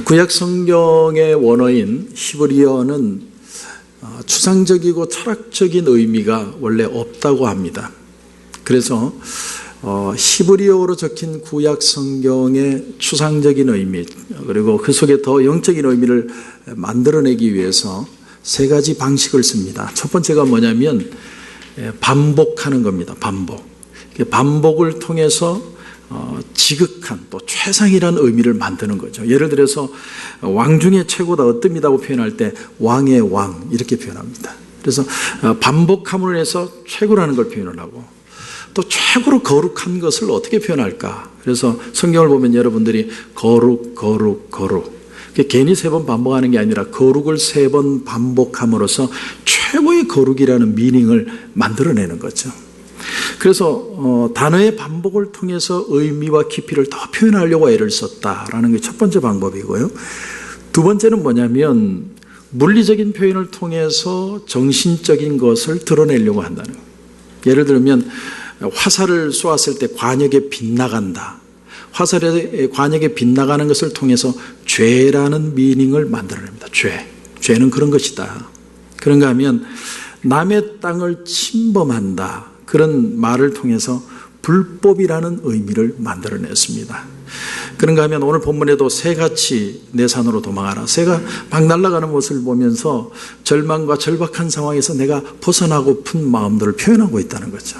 구약 성경의 원어인 히브리어는 추상적이고 철학적인 의미가 원래 없다고 합니다. 그래서 히브리어로 적힌 구약 성경의 추상적인 의미, 그리고 그 속에 더 영적인 의미를 만들어내기 위해서 세 가지 방식을 씁니다. 첫 번째가 뭐냐면 반복하는 겁니다. 반복을 통해서 지극한 또 최상이라는 의미를 만드는 거죠. 예를 들어서 왕 중에 최고다, 어뜸이다고 표현할 때 왕의 왕 이렇게 표현합니다. 그래서 반복함으로 해서 최고라는 걸 표현을 하고, 또 최고로 거룩한 것을 어떻게 표현할까? 그래서 성경을 보면 여러분들이 거룩 괜히 3번 반복하는 게 아니라 거룩을 3번 반복함으로써 최고의 거룩이라는 미닝을 만들어내는 거죠. 그래서 단어의 반복을 통해서 의미와 깊이를 더 표현하려고 애를 썼다라는 게 첫 번째 방법이고요. 두 번째는 뭐냐면 물리적인 표현을 통해서 정신적인 것을 드러내려고 한다는 거예요. 예를 들면 화살을 쏘았을 때 관역에 빗나간다. 화살의 관역에 빗나가는 것을 통해서 죄라는 미닝을 만들어냅니다. 죄는 그런 것이다. 그런가 하면 남의 땅을 침범한다. 그런 말을 통해서 불법이라는 의미를 만들어냈습니다. 그런가 하면 오늘 본문에도 새같이 내 산으로 도망하라. 새가 막 날아가는 모습을 보면서 절망과 절박한 상황에서 내가 벗어나고픈 마음들을 표현하고 있다는 거죠.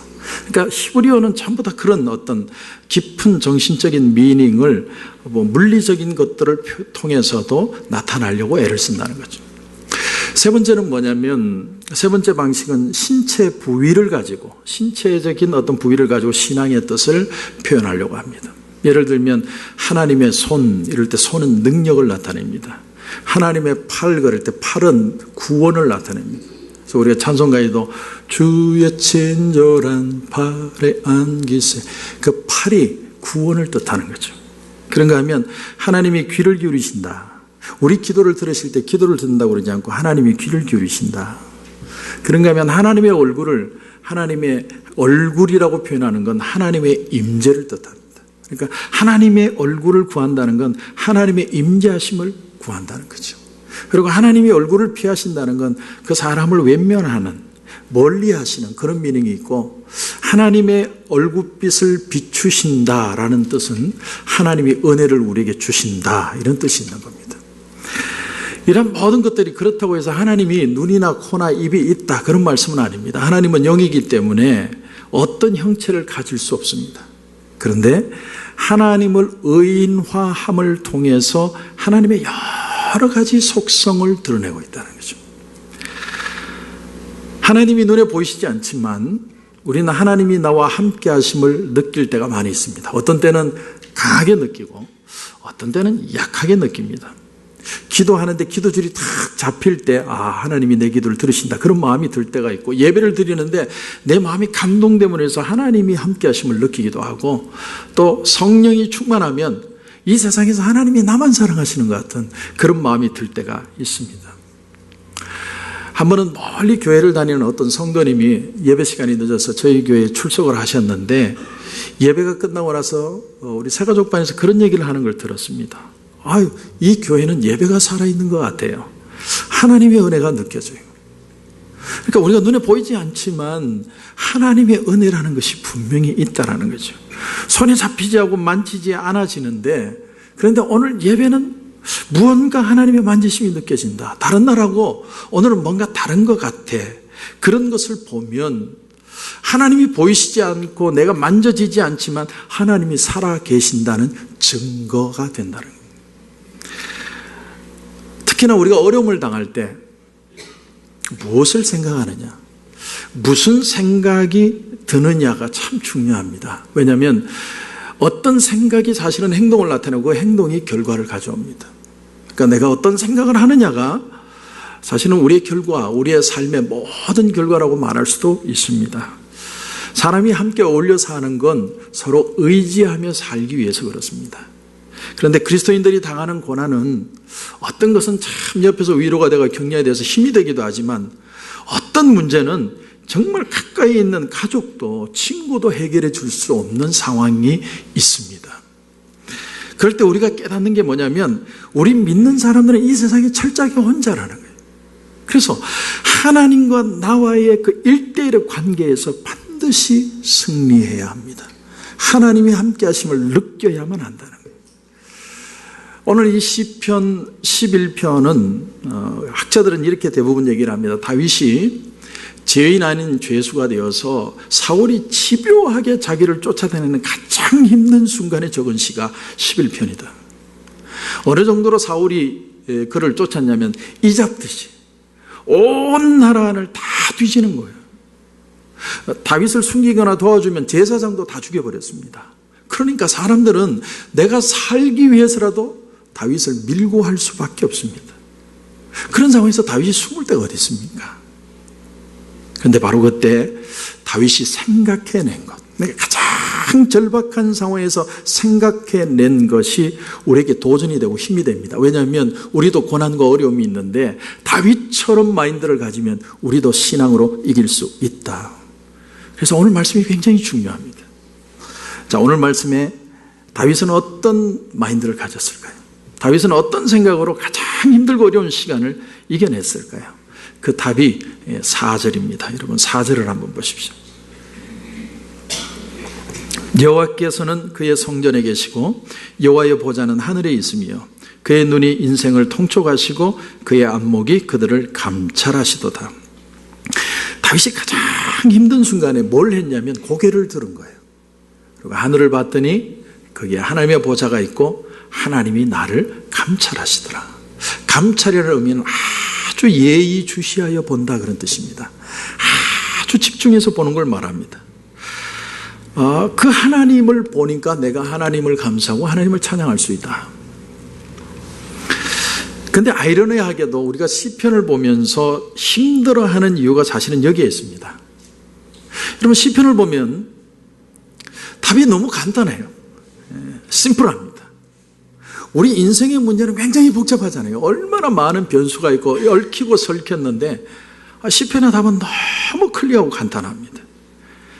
그러니까 히브리어는 전부 다 그런 어떤 깊은 정신적인 미닝을 물리적인 것들을 통해서도 나타나려고 애를 쓴다는 거죠. 세 번째는 뭐냐면, 세 번째 방식은 신체 부위를 가지고, 신체적인 어떤 부위를 가지고 신앙의 뜻을 표현하려고 합니다. 예를 들면 하나님의 손, 이럴 때 손은 능력을 나타냅니다. 하나님의 팔, 그럴 때 팔은 구원을 나타냅니다. 그래서 우리가 찬송가에도 주의 친절한 팔에 안기세, 그 팔이 구원을 뜻하는 거죠. 그런가 하면 하나님이 귀를 기울이신다. 우리 기도를 들으실 때 기도를 듣는다고 그러지 않고 하나님이 귀를 기울이신다. 그런가 하면 하나님의 얼굴이라고 표현하는 건 하나님의 임재를 뜻합니다. 그러니까 하나님의 얼굴을 구한다는 건 하나님의 임재하심을 구한다는 거죠. 그리고 하나님의 얼굴을 피하신다는 건 그 사람을 외면하는, 멀리하시는 그런 미닝이 있고, 하나님의 얼굴빛을 비추신다라는 뜻은 하나님이 은혜를 우리에게 주신다, 이런 뜻이 있는 겁니다. 이런 모든 것들이 그렇다고 해서 하나님이 눈이나 코나 입이 있다, 그런 말씀은 아닙니다. 하나님은 영이기 때문에 어떤 형체를 가질 수 없습니다. 그런데 하나님을 의인화함을 통해서 하나님의 여러 가지 속성을 드러내고 있다는 거죠. 하나님이 눈에 보이시지 않지만 우리는 하나님이 나와 함께 하심을 느낄 때가 많이 있습니다. 어떤 때는 강하게 느끼고 어떤 때는 약하게 느낍니다. 기도하는데 기도줄이 탁 잡힐 때 하나님이 내 기도를 들으신다, 그런 마음이 들 때가 있고, 예배를 드리는데 내 마음이 감동됨으로 해서 하나님이 함께 하심을 느끼기도 하고, 또 성령이 충만하면 이 세상에서 하나님이 나만 사랑하시는 것 같은 그런 마음이 들 때가 있습니다. 한 번은 멀리 교회를 다니는 어떤 성도님이 예배 시간이 늦어서 저희 교회에 출석을 하셨는데, 예배가 끝나고 나서 우리 새가족반에서 그런 얘기를 하는 걸 들었습니다. 이 교회는 예배가 살아있는 것 같아요. 하나님의 은혜가 느껴져요. 그러니까 우리가 눈에 보이지 않지만 하나님의 은혜라는 것이 분명히 있다는 거죠. 손에 잡히지 않고 만지지 않아지는데, 그런데 오늘 예배는 무언가 하나님의 만지심이 느껴진다. 다른 날하고 오늘은 뭔가 다른 것 같아. 그런 것을 보면 하나님이 보이시지 않고 내가 만져지지 않지만 하나님이 살아 계신다는 증거가 된다는 거예요. 특히나 우리가 어려움을 당할 때 무엇을 생각하느냐, 무슨 생각이 드느냐가 참 중요합니다. 왜냐하면 어떤 생각이 사실은 행동을 나타내고 그 행동이 결과를 가져옵니다. 그러니까 내가 어떤 생각을 하느냐가 사실은 우리의 결과, 우리의 삶의 모든 결과라고 말할 수도 있습니다. 사람이 함께 어울려 사는 건 서로 의지하며 살기 위해서 그렇습니다. 그런데 그리스도인들이 당하는 고난은 어떤 것은 참 옆에서 위로가 되고 격려가 돼서 힘이 되기도 하지만, 어떤 문제는 정말 가까이 있는 가족도 친구도 해결해 줄 수 없는 상황이 있습니다. 그럴 때 우리가 깨닫는 게 뭐냐면 우리 믿는 사람들은 이 세상에 철저하게 혼자라는 거예요. 그래서 하나님과 나와의 그 1대1의 관계에서 반드시 승리해야 합니다. 하나님이 함께 하심을 느껴야만 한다는 거예요. 오늘 이 시편 11편은 학자들은 이렇게 대부분 얘기를 합니다. 다윗이 죄인 아닌 죄수가 되어서 사울이 집요하게 자기를 쫓아다니는 가장 힘든 순간에 적은 시가 11편이다. 어느 정도로 사울이 그를 쫓았냐면 이잡듯이 온 나라 안을 다 뒤지는 거예요. 다윗을 숨기거나 도와주면 제사장도 다 죽여버렸습니다. 그러니까 사람들은 내가 살기 위해서라도 다윗을 밀고 할 수밖에 없습니다. 그런 상황에서 다윗이 숨을 데가 어디 있습니까? 그런데 바로 그때 다윗이 생각해낸 것, 내가 가장 절박한 상황에서 생각해낸 것이 우리에게 도전이 되고 힘이 됩니다. 왜냐하면 우리도 고난과 어려움이 있는데 다윗처럼 마인드를 가지면 우리도 신앙으로 이길 수 있다. 그래서 오늘 말씀이 굉장히 중요합니다. 자, 오늘 말씀에 다윗은 어떤 마인드를 가졌을까요? 다윗은 어떤 생각으로 가장 힘들고 어려운 시간을 이겨냈을까요? 그 답이 4절입니다. 여러분 4절을 한번 보십시오. 여호와께서는 그의 성전에 계시고 여호와의 보좌는 하늘에 있으며 그의 눈이 인생을 통촉하시고 그의 안목이 그들을 감찰하시도다. 다윗이 가장 힘든 순간에 뭘 했냐면 고개를 들은 거예요. 그리고 하늘을 봤더니 거기에 하나님의 보좌가 있고 하나님이 나를 감찰하시더라. 감찰이라는 의미는 아주 예의주시하여 본다 그런 뜻입니다. 아주 집중해서 보는 걸 말합니다. 그 하나님을 보니까 내가 하나님을 감사하고 하나님을 찬양할 수 있다. 그런데 아이러니하게도 우리가 시편을 보면서 힘들어하는 이유가 사실은 여기에 있습니다. 여러분 시편을 보면 답이 너무 간단해요. 심플합니다. 우리 인생의 문제는 굉장히 복잡하잖아요. 얼마나 많은 변수가 있고 얽히고 설켰는데 시편의 답은 너무 클리어하고 간단합니다.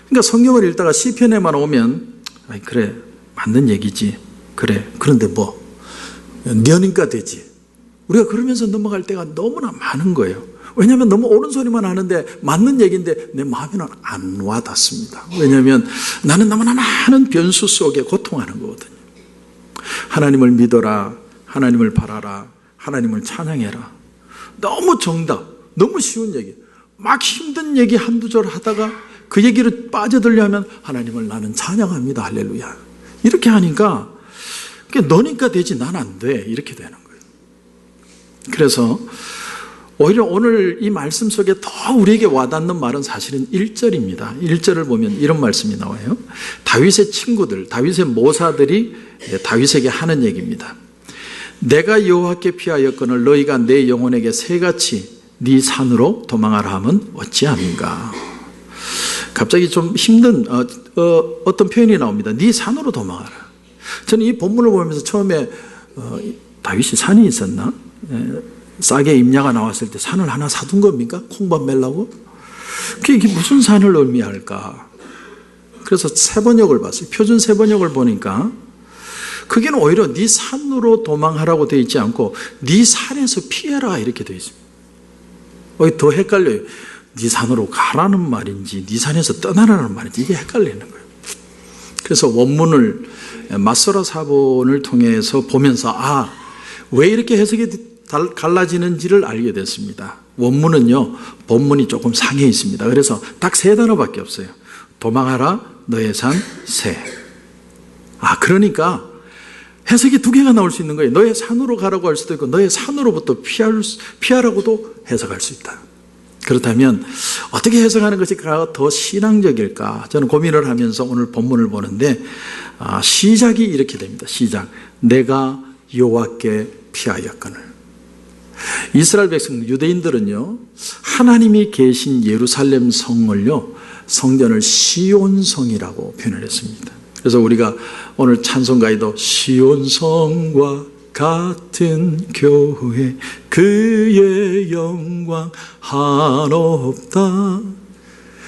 그러니까 성경을 읽다가 시편에만 오면 그래 맞는 얘기지. 그래 그런데 뭐 너니까 되지. 우리가 그러면서 넘어갈 때가 너무나 많은 거예요. 왜냐하면 너무 옳은 소리만 하는데 맞는 얘기인데 내 마음에는 안 와닿습니다. 왜냐하면 나는 너무나 많은 변수 속에 고통하는 거거든요. 하나님을 믿어라, 하나님을 바라라, 하나님을 찬양해라. 너무 정답, 너무 쉬운 얘기. 막 힘든 얘기 한두 절 하다가 그 얘기를 빠져들려 하면 하나님을 나는 찬양합니다. 할렐루야. 이렇게 하니까 너니까 되지 난 안 돼. 이렇게 되는 거예요. 그래서 오히려 오늘 이 말씀 속에 더 우리에게 와닿는 말은 사실은 1절입니다. 1절을 보면 이런 말씀이 나와요. 다윗의 친구들, 다윗의 모사들이 다윗에게 하는 얘기입니다. 내가 여호와께 피하였거늘 너희가 내 영혼에게 새같이 네 산으로 도망하라 하면 어찌함인가. 갑자기 좀 힘든 어떤 표현이 나옵니다. 네 산으로 도망하라. 저는 이 본문을 보면서 처음에 다윗이 산이 있었나? 싹에 임야가 나왔을 때 산을 하나 사둔 겁니까? 콩밥 멜라고? 이게 무슨 산을 의미할까? 그래서 세번역을 봤어요. 표준 세번역을 보니까 그게는 오히려 네 산으로 도망하라고 되어 있지 않고 네 산에서 피해라 이렇게 되어 있습니다. 더 헷갈려요. 네 산으로 가라는 말인지 네 산에서 떠나라는 말인지 이게 헷갈리는 거예요. 그래서 원문을 마소라 사본을 통해서 보면서 왜 이렇게 해석이 갈라지는지를 알게 됐습니다. 원문은요, 본문이 조금 상해 있습니다. 그래서 딱 3단어밖에 없어요. 도망하라, 너의 산, 새. 그러니까 해석이 2개가 나올 수 있는 거예요. 너의 산으로 가라고 할 수도 있고, 너의 산으로부터 피하라고도 해석할 수 있다. 그렇다면 어떻게 해석하는 것이 더 신앙적일까? 저는 고민을 하면서 오늘 본문을 보는데 시작이 이렇게 됩니다. 시작. 내가 여호와께 피하였거늘. 이스라엘 백성 유대인들은요 하나님이 계신 예루살렘 성을요 성전을 시온성이라고 표현을 했습니다. 그래서 우리가 오늘 찬송가에도 시온성과 같은 교회 그의 영광 한없다.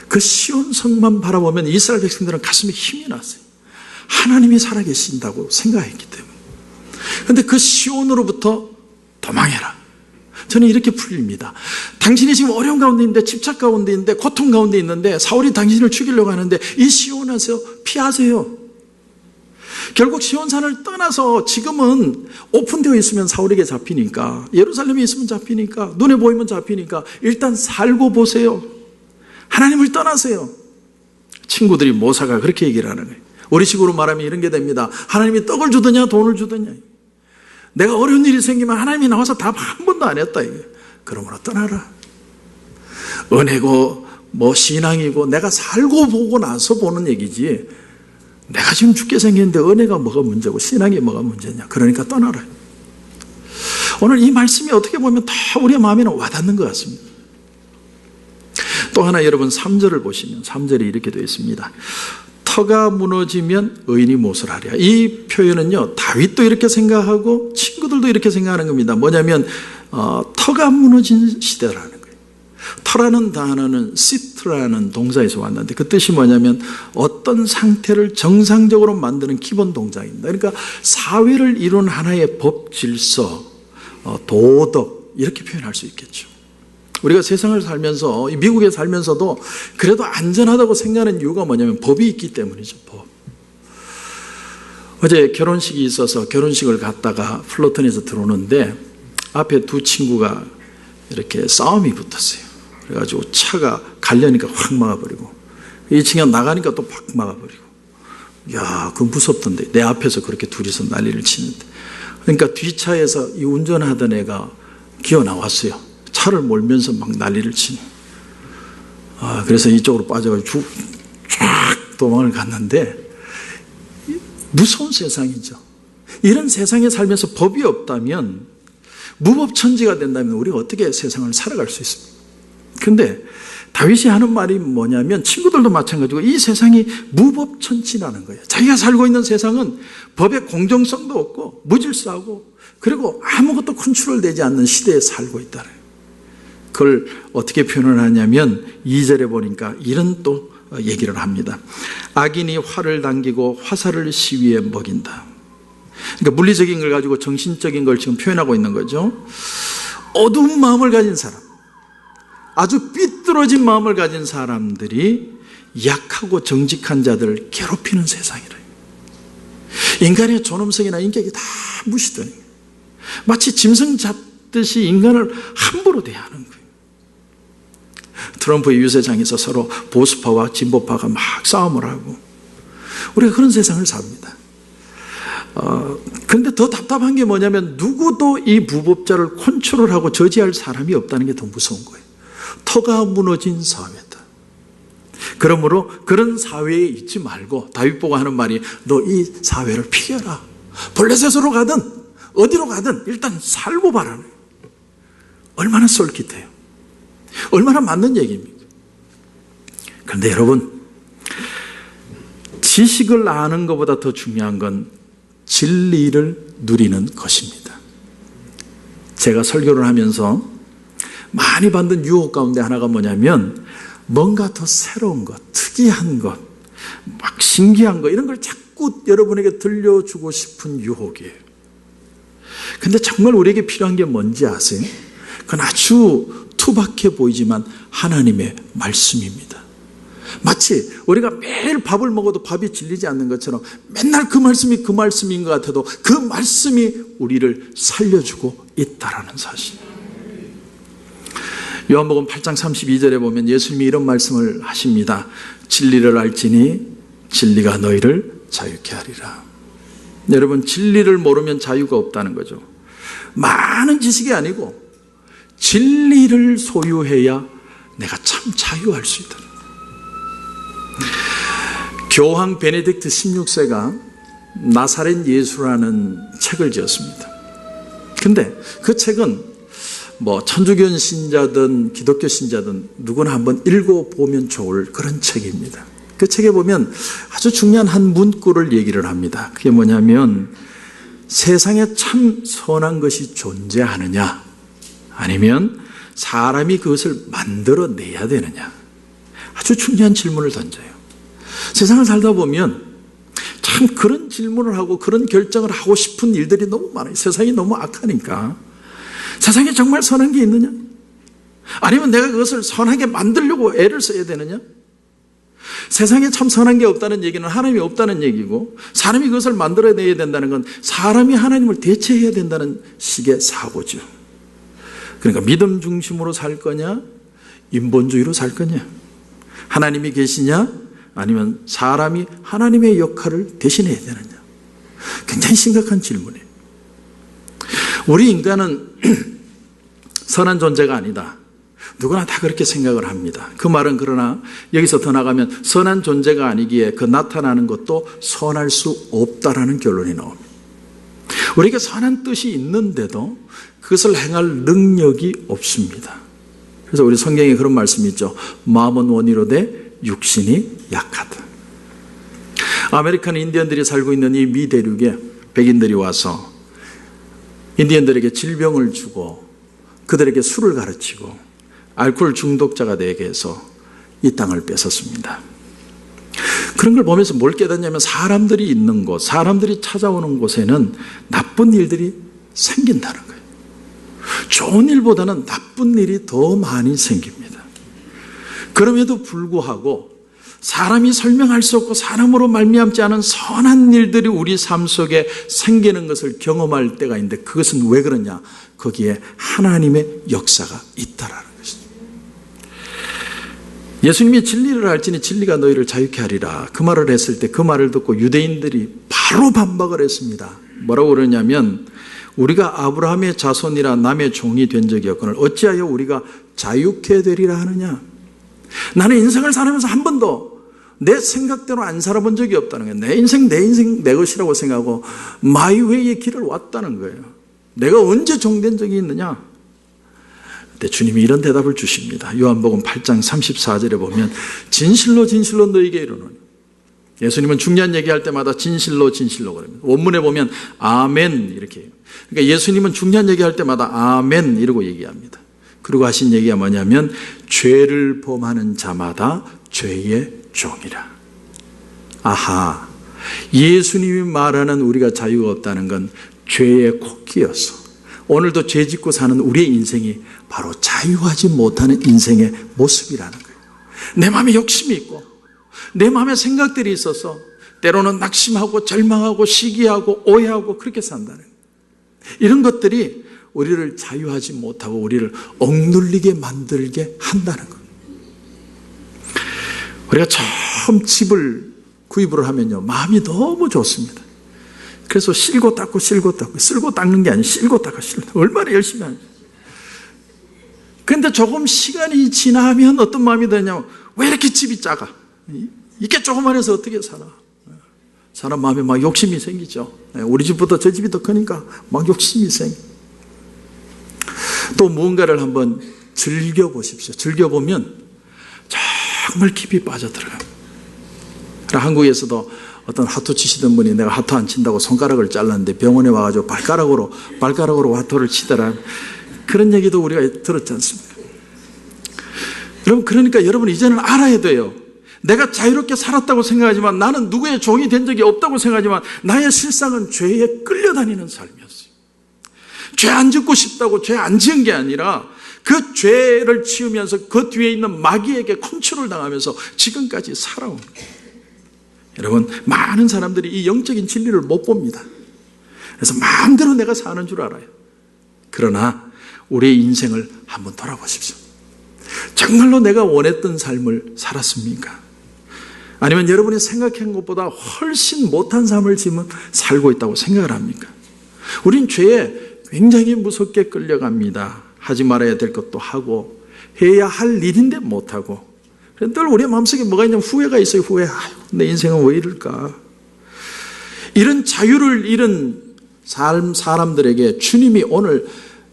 그 시온성만 바라보면 이스라엘 백성들은 가슴에 힘이 났어요. 하나님이 살아계신다고 생각했기 때문에. 그런데 그 시온으로부터 도망해라. 저는 이렇게 풀립니다. 당신이 지금 어려운 가운데 있는데, 집착 가운데 있는데, 고통 가운데 있는데, 사울이 당신을 죽이려고 하는데 이 시온에서 피하세요. 결국 시온산을 떠나서 지금은 오픈되어 있으면 사울에게 잡히니까, 예루살렘에 있으면 잡히니까, 눈에 보이면 잡히니까 일단 살고 보세요. 하나님을 떠나세요. 친구들이 모사가 그렇게 얘기를 하는 거예요. 우리식으로 말하면 이런 게 됩니다. 하나님이 떡을 주더냐 돈을 주더냐. 내가 어려운 일이 생기면 하나님이 나와서 답 한 번도 안 했다. 그러므로 떠나라. 은혜고 신앙이고 내가 살고 보고 나서 보는 얘기지, 내가 지금 죽게 생겼는데 은혜가 뭐가 문제고 신앙이 뭐가 문제냐. 그러니까 떠나라. 오늘 이 말씀이 어떻게 보면 다 우리의 마음에는 와닿는 것 같습니다. 또 하나 여러분 3절을 보시면 3절이 이렇게 되어 있습니다. 터가 무너지면 의인이 무엇을 하랴. 이 표현은요, 다윗도 이렇게 생각하고 친구들도 이렇게 생각하는 겁니다. 뭐냐면 터가 무너진 시대라는 거예요. 터라는 단어는 시트라는 동사에서 왔는데 그 뜻이 뭐냐면 어떤 상태를 정상적으로 만드는 기본 동작입니다. 그러니까 사회를 이룬 하나의 법, 질서, 도덕 이렇게 표현할 수 있겠죠. 우리가 세상을 살면서, 미국에 살면서도 그래도 안전하다고 생각하는 이유가 뭐냐면 법이 있기 때문이죠. 법. 어제 결혼식이 있어서 결혼식을 갔다가 플로턴에서 들어오는데 앞에 두 친구가 이렇게 싸움이 붙었어요. 그래가지고 차가 가려니까 확 막아버리고, 이 친구가 나가니까 또 확 막아버리고. 이야, 그건 무섭던데. 내 앞에서 그렇게 둘이서 난리를 치는데. 그러니까 뒷차에서 이 운전하던 애가 기어 나왔어요. 차를 몰면서 막 난리를 치네. 그래서 이쪽으로 빠져가지고 쫙 도망을 갔는데, 무서운 세상이죠. 이런 세상에 살면서 법이 없다면, 무법천지가 된다면 우리가 어떻게 세상을 살아갈 수 있습니까? 그런데 다윗이 하는 말이 뭐냐면, 친구들도 마찬가지고 이 세상이 무법천지라는 거예요. 자기가 살고 있는 세상은 법의 공정성도 없고 무질서하고, 그리고 아무것도 컨트롤되지 않는 시대에 살고 있다는 거예요. 그걸 어떻게 표현을 하냐면 2절에 보니까 이런 또 얘기를 합니다. 악인이 활을 당기고 화살을 시위에 먹인다. 그러니까 물리적인 걸 가지고 정신적인 걸 지금 표현하고 있는 거죠. 어두운 마음을 가진 사람, 아주 삐뚤어진 마음을 가진 사람들이 약하고 정직한 자들을 괴롭히는 세상이래요. 인간의 존엄성이나 인격이 다 무시되는, 마치 짐승 잡듯이 인간을 함부로 대하는 거예요. 트럼프의 유세장에서 서로 보수파와 진보파가 막 싸움을 하고, 우리가 그런 세상을 삽니다. 그런데 더 답답한 게 뭐냐면 누구도 이 무법자를 컨트롤하고 저지할 사람이 없다는 게 더 무서운 거예요. 터가 무너진 사회다. 그러므로 그런 사회에 있지 말고, 다윗 보고 하는 말이 너 이 사회를 피해라. 블레셋으로 가든 어디로 가든 일단 살고 봐라. 얼마나 쏠깃해요. 얼마나 맞는 얘기입니까? 그런데 여러분, 지식을 아는 것보다 더 중요한 건 진리를 누리는 것입니다. 제가 설교를 하면서 많이 받는 유혹 가운데 하나가 뭐냐면, 뭔가 더 새로운 것, 특이한 것, 막 신기한 것, 이런 걸 자꾸 여러분에게 들려주고 싶은 유혹이에요. 근데 정말 우리에게 필요한 게 뭔지 아세요? 그건 아주 투박해 보이지만 하나님의 말씀입니다. 마치 우리가 매일 밥을 먹어도 밥이 질리지 않는 것처럼 맨날 그 말씀이 그 말씀인 것 같아도 그 말씀이 우리를 살려주고 있다라는 사실. 요한복음 8장 32절에 보면 예수님이 이런 말씀을 하십니다. 진리를 알지니 진리가 너희를 자유케 하리라. 여러분, 진리를 모르면 자유가 없다는 거죠. 많은 지식이 아니고 진리를 소유해야 내가 참 자유할 수 있다. 교황 베네딕트 16세가 나사렛 예수라는 책을 지었습니다. 근데 그 책은 천주교 신자든 기독교 신자든 누구나 한번 읽어보면 좋을 그런 책입니다. 그 책에 보면 아주 중요한 한 문구를 얘기를 합니다. 그게 뭐냐면, 세상에 참 선한 것이 존재하느냐, 아니면 사람이 그것을 만들어내야 되느냐. 아주 중요한 질문을 던져요. 세상을 살다 보면 참 그런 질문을 하고 그런 결정을 하고 싶은 일들이 너무 많아요. 세상이 너무 악하니까. 세상에 정말 선한 게 있느냐? 아니면 내가 그것을 선하게 만들려고 애를 써야 되느냐? 세상에 참 선한 게 없다는 얘기는 하나님이 없다는 얘기고, 사람이 그것을 만들어내야 된다는 건 사람이 하나님을 대체해야 된다는 식의 사고죠. 그러니까 믿음 중심으로 살 거냐, 인본주의로 살 거냐, 하나님이 계시냐, 아니면 사람이 하나님의 역할을 대신해야 되느냐. 굉장히 심각한 질문이에요. 우리 인간은 선한 존재가 아니다. 누구나 다 그렇게 생각을 합니다. 그 말은 그러나 여기서 더 나가면 선한 존재가 아니기에 그 나타나는 것도 선할 수 없다라는 결론이 나옵니다. 우리에게 선한 뜻이 있는데도 그것을 행할 능력이 없습니다. 그래서 우리 성경에 그런 말씀이 있죠. 마음은 원이로되 육신이 약하다. 아메리칸 인디언들이 살고 있는 이 미 대륙에 백인들이 와서 인디언들에게 질병을 주고 그들에게 술을 가르치고 알코올 중독자가 되게 해서 이 땅을 뺏었습니다. 그런 걸 보면서 뭘 깨닫냐면 사람들이 있는 곳, 사람들이 찾아오는 곳에는 나쁜 일들이 생긴다는 거예요. 좋은 일보다는 나쁜 일이 더 많이 생깁니다. 그럼에도 불구하고 사람이 설명할 수 없고 사람으로 말미암지 않은 선한 일들이 우리 삶 속에 생기는 것을 경험할 때가 있는데, 그것은 왜 그러냐? 거기에 하나님의 역사가 있다라는 것이죠. 예수님이 진리를 알지니 진리가 너희를 자유케 하리라, 그 말을 했을 때 그 말을 듣고 유대인들이 바로 반박을 했습니다. 뭐라고 그러냐면, 우리가 아브라함의 자손이라 남의 종이 된 적이 없거늘 어찌하여 우리가 자유케 되리라 하느냐? 나는 인생을 살아가면서 한 번도 내 생각대로 안 살아본 적이 없다는 거예요. 내 인생 내 것이라고 생각하고 마이웨이의 길을 왔다는 거예요. 내가 언제 종된 적이 있느냐? 그때 주님이 이런 대답을 주십니다. 요한복음 8장 34절에 보면 진실로 진실로 너희에게 이르노니, 예수님은 중요한 얘기할 때마다 진실로 진실로 그럽니다. 원문에 보면 아멘 이렇게 해요. 그러니까 예수님은 중요한 얘기할 때마다 아멘 이러고 얘기합니다. 그리고 하신 얘기가 뭐냐면 죄를 범하는 자마다 죄의 종이라. 아하, 예수님이 말하는 우리가 자유가 없다는 건 죄의 코끼여서 오늘도 죄 짓고 사는 우리의 인생이 바로 자유하지 못하는 인생의 모습이라는 거예요. 내 마음에 욕심이 있고 내 마음에 생각들이 있어서 때로는 낙심하고 절망하고 시기하고 오해하고 그렇게 산다는 거예요. 이런 것들이 우리를 자유하지 못하고 우리를 억눌리게 만들게 한다는 거예요. 우리가 처음 집을 구입을 하면요, 마음이 너무 좋습니다. 그래서 실고 닦고 쓸고 닦는 게 아니에요. 실고 닦고 얼마나 열심히 하는지. 그런데 조금 시간이 지나면 어떤 마음이 드냐면, 왜 이렇게 집이 작아? 이게 조그만해서 어떻게 살아? 사람 마음에 막 욕심이 생기죠. 우리 집보다 저 집이 더 크니까 막 욕심이 생겨. 또 무언가를 한번 즐겨보십시오. 즐겨보면 정말 깊이 빠져들어갑니다. 한국에서도 어떤 화투 치시던 분이 내가 화투 안 친다고 손가락을 잘랐는데 병원에 와가지고 발가락으로 화투를 치더라. 그런 얘기도 우리가 들었지 않습니까? 여러분, 그러니까 여러분 이제는 알아야 돼요. 내가 자유롭게 살았다고 생각하지만, 나는 누구의 종이 된 적이 없다고 생각하지만, 나의 실상은 죄에 끌려다니는 삶이었어요. 죄 안 짓고 싶다고 죄 안 지은 게 아니라 그 죄를 지으면서 그 뒤에 있는 마귀에게 컨트롤 당하면서 지금까지 살아온 거예요. 여러분, 많은 사람들이 이 영적인 진리를 못 봅니다. 그래서 마음대로 내가 사는 줄 알아요. 그러나 우리의 인생을 한번 돌아보십시오. 정말로 내가 원했던 삶을 살았습니까? 아니면 여러분이 생각한 것보다 훨씬 못한 삶을 지금 살고 있다고 생각을 합니까? 우린 죄에 굉장히 무섭게 끌려갑니다. 하지 말아야 될 것도 하고 해야 할 일인데 못하고, 늘 우리의 마음속에 뭐가 있냐면 후회가 있어요. 후회. 내 인생은 왜 이럴까? 이런 자유를 잃은 사람들에게 주님이 오늘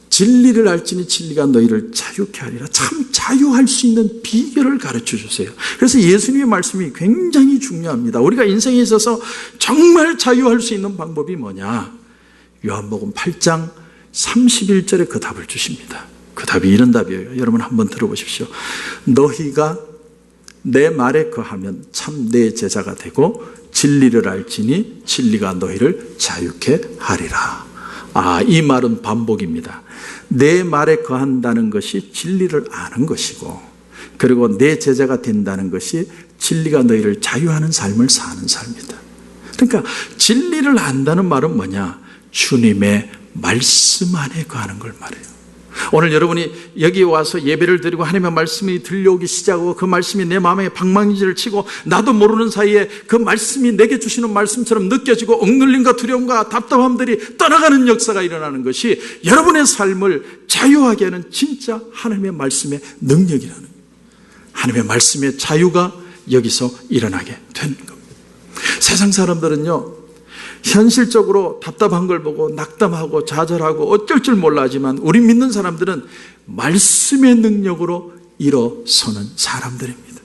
진리를 알지니 진리가 너희를 자유케 하리라, 참 자유할 수 있는 비결을 가르쳐 주세요. 그래서 예수님의 말씀이 굉장히 중요합니다. 우리가 인생에 있어서 정말 자유할 수 있는 방법이 뭐냐? 요한복음 8장 31절에 그 답을 주십니다. 그 답이 이런 답이에요. 여러분 한번 들어보십시오. 너희가 내 말에 거하면 참 내 제자가 되고 진리를 알지니 진리가 너희를 자유케 하리라. 이 말은 반복입니다. 내 말에 거한다는 것이 진리를 아는 것이고, 그리고 내 제자가 된다는 것이 진리가 너희를 자유하는 삶을 사는 삶이다. 그러니까 진리를 안다는 말은 뭐냐? 주님의 말씀 안에 거하는 걸 말해요. 오늘 여러분이 여기 와서 예배를 드리고 하나님의 말씀이 들려오기 시작하고 그 말씀이 내 마음에 방망이질을 치고 나도 모르는 사이에 그 말씀이 내게 주시는 말씀처럼 느껴지고 억눌림과 두려움과 답답함들이 떠나가는 역사가 일어나는 것이 여러분의 삶을 자유하게 하는 진짜 하나님의 말씀의 능력이라는 거예요. 하나님의 말씀의 자유가 여기서 일어나게 되는 겁니다. 세상 사람들은요, 현실적으로 답답한 걸 보고 낙담하고 좌절하고 어쩔 줄 몰라 하지만 우리 믿는 사람들은 말씀의 능력으로 일어서는 사람들입니다.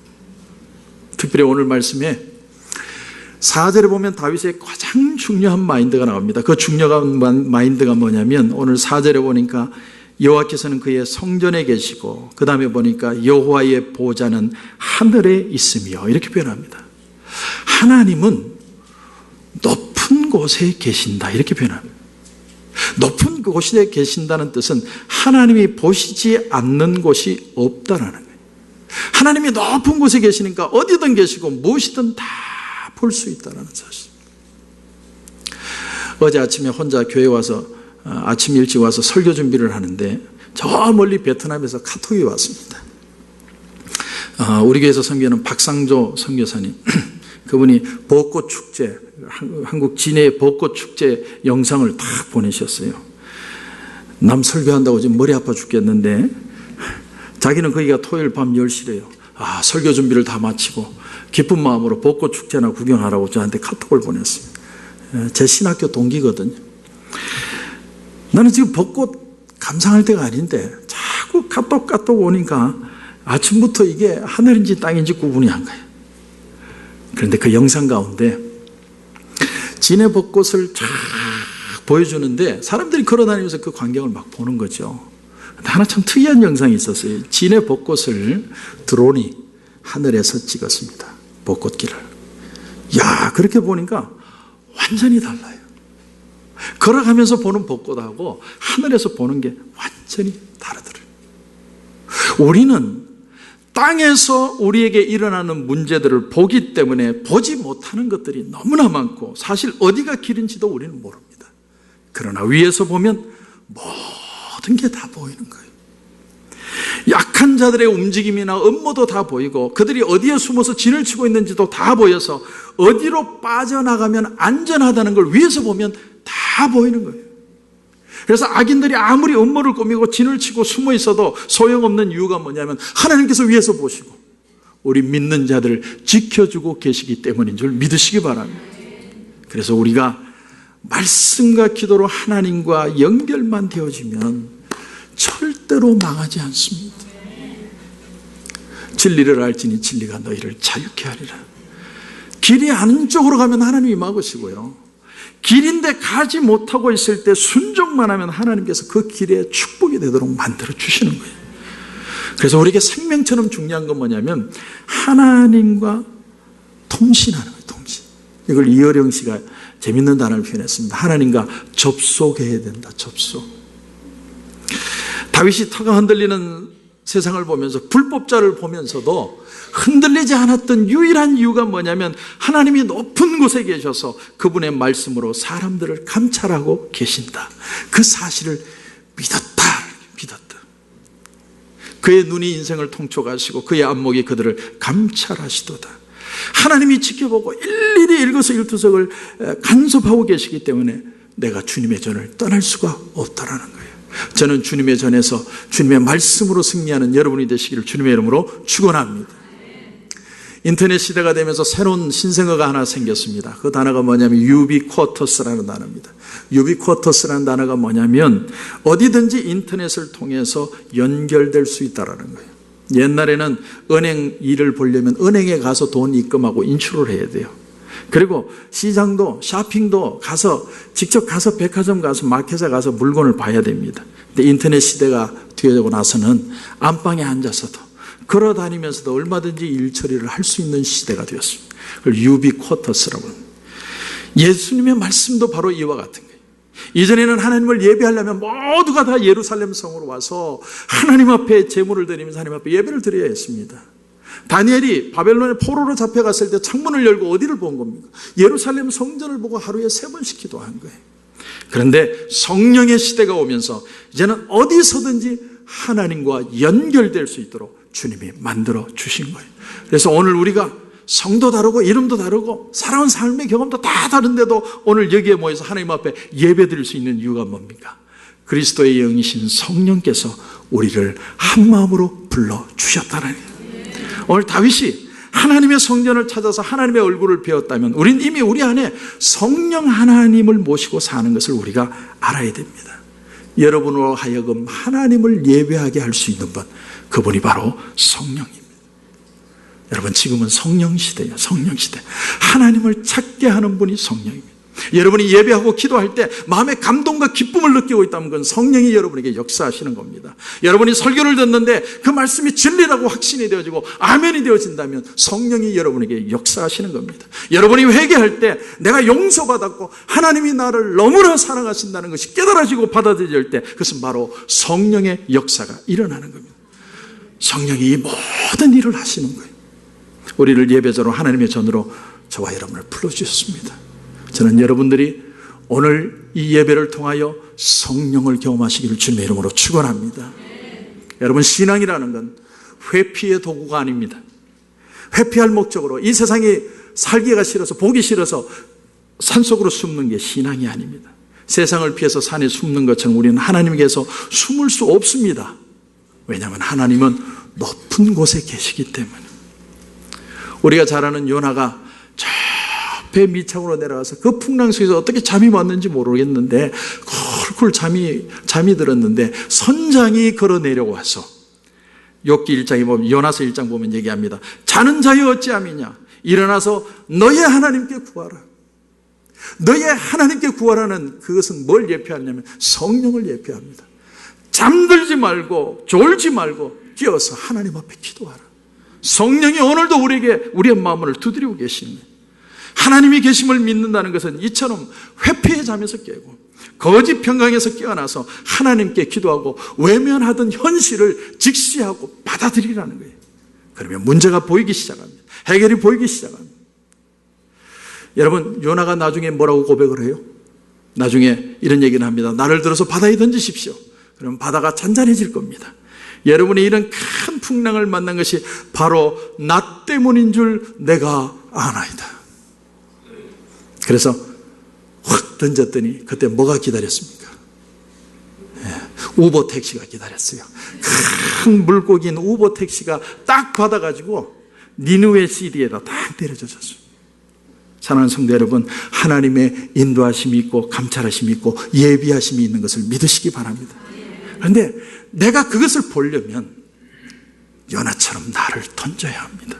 특별히 오늘 말씀에 4절에 보면 다윗의 가장 중요한 마인드가 나옵니다. 그 중요한 마인드가 뭐냐면 오늘 4절에 보니까 여호와께서는 그의 성전에 계시고 그 다음에 보니까 여호와의 보좌는 하늘에 있으며 이렇게 표현합니다. 하나님은 높은 곳에 계신다 이렇게 표현합니다. 높은 곳에 계신다는 뜻은 하나님이 보시지 않는 곳이 없다라는 거예요. 하나님이 높은 곳에 계시니까 어디든 계시고 무엇이든 다 볼 수 있다는 사실. 어제 아침에 혼자 교회 와서 아침 일찍 와서 설교 준비를 하는데 저 멀리 베트남에서 카톡이 왔습니다. 우리 교회에서 섬기는 박상조 선교사님, 그분이 벚꽃 축제, 한국 진해의 벚꽃 축제 영상을 다 보내셨어요. 남 설교한다고 지금 머리 아파 죽겠는데 자기는 거기가 토요일 밤 10시래요. 설교 준비를 다 마치고 기쁜 마음으로 벚꽃 축제나 구경하라고 저한테 카톡을 보냈습니다. 제 신학교 동기거든요. 나는 지금 벚꽃 감상할 때가 아닌데 자꾸 카톡 오니까 아침부터 이게 하늘인지 땅인지 구분이 안 가요. 그런데 그 영상 가운데 진해 벚꽃을 쫙 보여주는데 사람들이 걸어다니면서 그 광경을 막 보는 거죠. 근데 하나 참 특이한 영상이 있었어요. 진해 벚꽃을 드론이 하늘에서 찍었습니다. 벚꽃길을. 그렇게 보니까 완전히 달라요. 걸어가면서 보는 벚꽃하고 하늘에서 보는 게 완전히 다르더라고요. 우리는 땅에서 우리에게 일어나는 문제들을 보기 때문에 보지 못하는 것들이 너무나 많고 사실 어디가 길인지도 우리는 모릅니다. 그러나 위에서 보면 모든 게 다 보이는 거예요. 약한 자들의 움직임이나 음모도 다 보이고 그들이 어디에 숨어서 진을 치고 있는지도 다 보여서 어디로 빠져나가면 안전하다는 걸 위에서 보면 다 보이는 거예요. 그래서 악인들이 아무리 음모를 꾸미고 진을 치고 숨어 있어도 소용없는 이유가 뭐냐면 하나님께서 위에서 보시고 우리 믿는 자들을 지켜주고 계시기 때문인 줄 믿으시기 바랍니다. 그래서 우리가 말씀과 기도로 하나님과 연결만 되어지면 절대로 망하지 않습니다. 진리를 알지니 진리가 너희를 자유케 하리라. 길이 안쪽으로 가면 하나님이 막으시고요, 길인데 가지 못하고 있을 때 순종만 하면 하나님께서 그 길에 축복이 되도록 만들어 주시는 거예요. 그래서 우리에게 생명처럼 중요한 건 뭐냐면 하나님과 통신하는 거예요. 통신. 이걸 이어령 씨가 재밌는 단어를 표현했습니다. 하나님과 접속해야 된다. 접속. 다윗이 터가 흔들리는 세상을 보면서 불법자를 보면서도 흔들리지 않았던 유일한 이유가 뭐냐면 하나님이 높은 곳에 계셔서 그분의 말씀으로 사람들을 감찰하고 계신다. 그 사실을 믿었다. 그의 눈이 인생을 통촉하시고 그의 안목이 그들을 감찰하시도다. 하나님이 지켜보고 일일이 일거수일투족을 간섭하고 계시기 때문에 내가 주님의 전을 떠날 수가 없다라는 거예요. 저는 주님의 전에서 주님의 말씀으로 승리하는 여러분이 되시기를 주님의 이름으로 축원합니다. 인터넷 시대가 되면서 새로운 신생어가 하나 생겼습니다. 그 단어가 뭐냐면 유비쿼터스라는 단어입니다. 유비쿼터스라는 단어가 뭐냐면 어디든지 인터넷을 통해서 연결될 수 있다는 거예요. 옛날에는 은행 일을 보려면 은행에 가서 돈 입금하고 인출을 해야 돼요. 그리고 시장도 쇼핑도 가서 직접 가서 백화점 가서 마켓에 가서 물건을 봐야 됩니다. 근데 인터넷 시대가 되고 나서는 안방에 앉아서도 걸어다니면서도 얼마든지 일 처리를 할 수 있는 시대가 되었습니다. 그걸 유비쿼터스라고 합니다. 예수님의 말씀도 바로 이와 같은 거예요. 이전에는 하나님을 예배하려면 모두가 다 예루살렘 성으로 와서 하나님 앞에 제물을 드리면서 하나님 앞에 예배를 드려야 했습니다. 다니엘이 바벨론의 포로로 잡혀갔을 때 창문을 열고 어디를 본 겁니까? 예루살렘 성전을 보고 하루에 3번씩 기도한 거예요. 그런데 성령의 시대가 오면서 이제는 어디서든지 하나님과 연결될 수 있도록 주님이 만들어 주신 거예요. 그래서 오늘 우리가 성도 다르고 이름도 다르고 살아온 삶의 경험도 다 다른데도 오늘 여기에 모여서 하나님 앞에 예배드릴 수 있는 이유가 뭡니까? 그리스도의 영이신 성령께서 우리를 한 마음으로 불러주셨다는 거예요. 오늘 다윗이 하나님의 성전을 찾아서 하나님의 얼굴을 배웠다면 우린 이미 우리 안에 성령 하나님을 모시고 사는 것을 우리가 알아야 됩니다. 여러분으로 하여금 하나님을 예배하게 할 수 있는 분, 그분이 바로 성령입니다. 여러분, 지금은 성령 시대예요. 성령 시대. 하나님을 찾게 하는 분이 성령입니다. 여러분이 예배하고 기도할 때 마음의 감동과 기쁨을 느끼고 있다면 그건 성령이 여러분에게 역사하시는 겁니다. 여러분이 설교를 듣는데 그 말씀이 진리라고 확신이 되어지고 아멘이 되어진다면 성령이 여러분에게 역사하시는 겁니다. 여러분이 회개할 때 내가 용서받았고 하나님이 나를 너무나 사랑하신다는 것이 깨달아지고 받아들일 때 그것은 바로 성령의 역사가 일어나는 겁니다. 성령이 이 모든 일을 하시는 거예요. 우리를 예배자로 하나님의 전으로 저와 여러분을 불러주셨습니다. 저는 여러분들이 오늘 이 예배를 통하여 성령을 경험하시기를 주님의 이름으로 축원합니다. 여러분, 신앙이라는 건 회피의 도구가 아닙니다. 회피할 목적으로 이 세상에 살기가 싫어서 보기 싫어서 산속으로 숨는 게 신앙이 아닙니다. 세상을 피해서 산에 숨는 것처럼 우리는 하나님께서 숨을 수 없습니다. 왜냐하면 하나님은 높은 곳에 계시기 때문에. 우리가 잘 아는 요나가 저 배 밑창으로 내려가서 그 풍랑 속에서 어떻게 잠이 왔는지 모르겠는데 쿨쿨 잠이 들었는데 선장이 걸어 내려와서 욥기 1장에 보면, 요나서 1장 보면 얘기합니다. 자는 자여 어찌함이냐, 일어나서 너의 하나님께 구하라. 너의 하나님께 구하라는 그것은 뭘 예표하냐면 성령을 예표합니다. 잠들지 말고 졸지 말고 깨어서 하나님 앞에 기도하라. 성령이 오늘도 우리의 마음을 두드리고 계십니다. 하나님이 계심을 믿는다는 것은 이처럼 회피의 잠에서 깨고 거짓 평강에서 깨어나서 하나님께 기도하고 외면하던 현실을 직시하고 받아들이라는 거예요. 그러면 문제가 보이기 시작합니다. 해결이 보이기 시작합니다. 여러분, 요나가 나중에 뭐라고 고백을 해요? 나중에 이런 얘기를 합니다. 나를 들어서 바다에 던지십시오. 그러면 바다가 잔잔해질 겁니다. 여러분이 이런 큰 풍랑을 만난 것이 바로 나 때문인 줄 내가 아나이다. 그래서 확 던졌더니 그때 뭐가 기다렸습니까? 우버 택시가 기다렸어요. 큰 물고기인 우버 택시가 딱 받아가지고 니느웨 시리에다 딱 내려졌어요. 사랑하는 성도 여러분, 하나님의 인도하심이 있고 감찰하심이 있고 예비하심이 있는 것을 믿으시기 바랍니다. 그런데 내가 그것을 보려면 요나처럼 나를 던져야 합니다.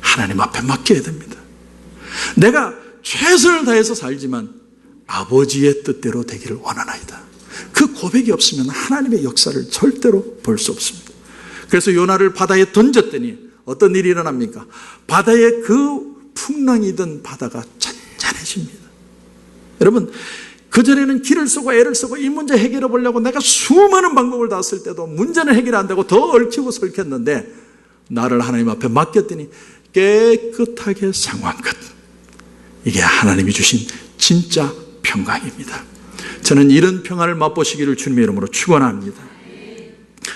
하나님 앞에 맡겨야 됩니다. 내가 최선을 다해서 살지만 아버지의 뜻대로 되기를 원하나이다. 그 고백이 없으면 하나님의 역사를 절대로 볼 수 없습니다. 그래서 요나를 바다에 던졌더니 어떤 일이 일어납니까? 바다에 그 풍랑이던 바다가 잔잔해집니다. 여러분, 그전에는 길을 쓰고 애를 쓰고 이 문제 해결해 보려고 내가 수많은 방법을 다 쓸 때도 문제는 해결 안 되고 더 얽히고 설켰는데 나를 하나님 앞에 맡겼더니 깨끗하게 상황 끝. 이게 하나님이 주신 진짜 평강입니다. 저는 이런 평안을 맛보시기를 주님의 이름으로 축원합니다.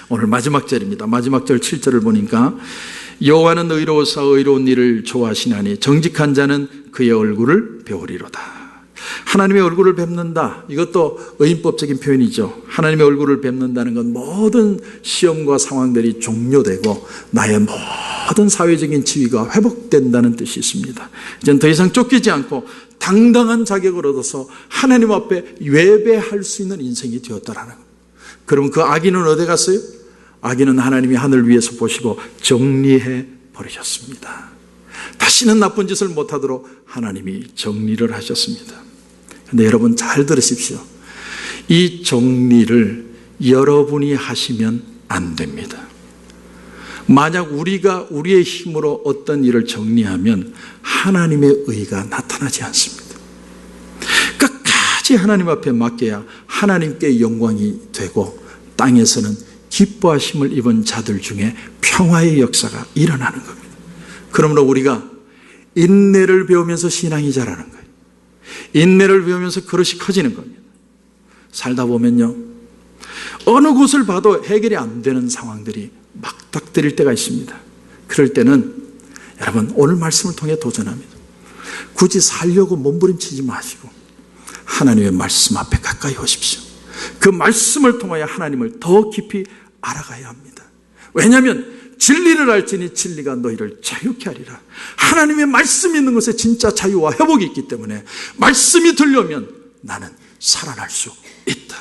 오늘 마지막 절입니다. 마지막 절 7절을 보니까 여호와는 의로우사 의로운 일을 좋아하시나니 정직한 자는 그의 얼굴을 배우리로다. 하나님의 얼굴을 뵙는다. 이것도 의인법적인 표현이죠. 하나님의 얼굴을 뵙는다는 건 모든 시험과 상황들이 종료되고 나의 모든 사회적인 지위가 회복된다는 뜻이 있습니다. 이제는 더 이상 쫓기지 않고 당당한 자격을 얻어서 하나님 앞에 예배할 수 있는 인생이 되었다라는 겁니다. 그러면 그 악인은 어디 갔어요? 악인은 하나님이 하늘 위에서 보시고 정리해 버리셨습니다. 다시는 나쁜 짓을 못하도록 하나님이 정리를 하셨습니다. 그런데 여러분 잘 들으십시오. 이 정리를 여러분이 하시면 안 됩니다. 만약 우리가 우리의 힘으로 어떤 일을 정리하면 하나님의 의가 나타나지 않습니다. 끝까지 하나님 앞에 맡겨야 하나님께 영광이 되고 땅에서는 기뻐하심을 입은 자들 중에 평화의 역사가 일어나는 겁니다. 그러므로 우리가 인내를 배우면서 신앙이 자라는 거예요. 인내를 배우면서 그릇이 커지는 겁니다. 살다 보면요, 어느 곳을 봐도 해결이 안 되는 상황들이 막닥뜨릴 때가 있습니다. 그럴 때는 여러분 오늘 말씀을 통해 도전합니다. 굳이 살려고 몸부림치지 마시고 하나님의 말씀 앞에 가까이 오십시오. 그 말씀을 통하여 하나님을 더 깊이 알아가야 합니다. 왜냐하면 진리를 알지니 진리가 너희를 자유케 하리라. 하나님의 말씀이 있는 것에 진짜 자유와 회복이 있기 때문에 말씀이 들려오면 나는 살아날 수 있다.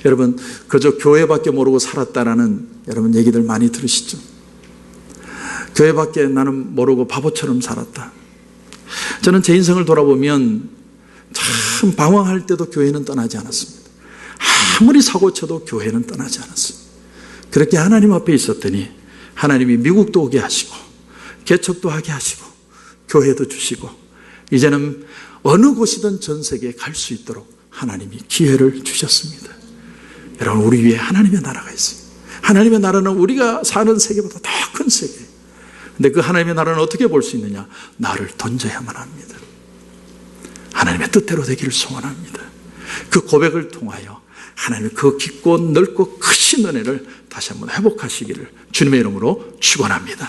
여러분 그저 교회밖에 모르고 살았다라는 여러분 얘기들 많이 들으시죠? 교회밖에 나는 모르고 바보처럼 살았다. 저는 제 인생을 돌아보면 참 방황할 때도 교회는 떠나지 않았습니다. 아무리 사고쳐도 교회는 떠나지 않았습니다. 그렇게 하나님 앞에 있었더니 하나님이 미국도 오게 하시고 개척도 하게 하시고 교회도 주시고 이제는 어느 곳이든 전 세계에 갈 수 있도록 하나님이 기회를 주셨습니다. 여러분 우리 위에 하나님의 나라가 있어요. 하나님의 나라는 우리가 사는 세계보다 더 큰 세계예요. 근데 그 하나님의 나라는 어떻게 볼 수 있느냐? 나를 던져야만 합니다. 하나님의 뜻대로 되기를 소원합니다. 그 고백을 통하여 하나님의 그 깊고 넓고 크신 은혜를 다시 한번 회복하시기를 주님의 이름으로 축원합니다.